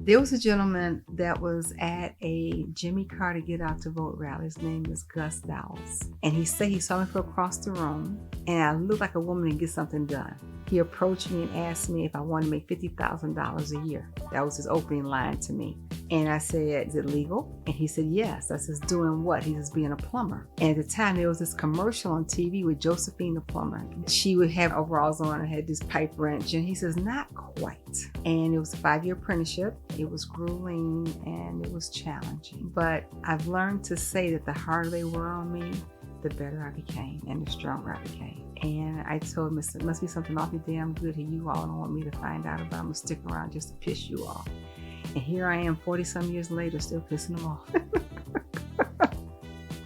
There was a gentleman that was at a Jimmy Carter Get Out to Vote rally. His name is Gus Dowles. And he said he saw me from across the room, and I looked like a woman to get something done. He approached me and asked me if I wanted to make $50,000 a year. That was his opening line to me. And I said, is it legal? And he said, yes. I said, doing what? He says, being a plumber. And at the time, there was this commercial on TV with Josephine the plumber. She would have overalls on and had this pipe wrench. And he says, not quite. And it was a 5-year apprenticeship. It was grueling and it was challenging. But I've learned to say that the harder they were on me, the better I became and the stronger I became. And I told him, it must be something awfully damn good here you all don't want me to find out about. I'm going to stick around just to piss you off. And here I am 40-some years later, still pissing them off.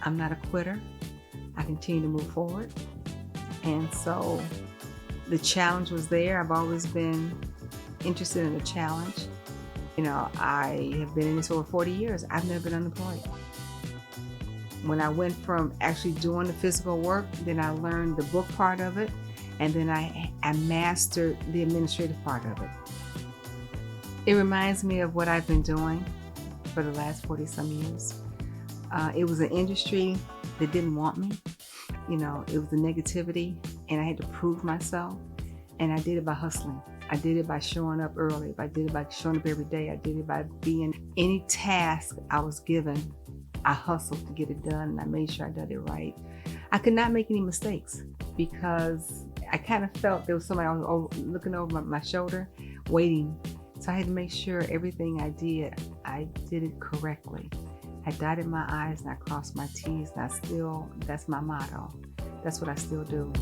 I'm not a quitter. I continue to move forward. And so the challenge was there. I've always been interested in a challenge. You know, I have been in this over 40 years. I've never been unemployed. When I went from actually doing the physical work, then I learned the book part of it, and then I mastered the administrative part of it. It reminds me of what I've been doing for the last 40-some years. It was an industry that didn't want me. You know, it was the negativity, and I had to prove myself, and I did it by hustling. I did it by showing up early. I did it by showing up every day. I did it by being any task I was given. I hustled to get it done, and I made sure I did it right. I could not make any mistakes because I kind of felt there was somebody looking over my shoulder, waiting. So I had to make sure everything I did it correctly. I dotted my I's and I crossed my T's, and that's my motto. That's what I still do.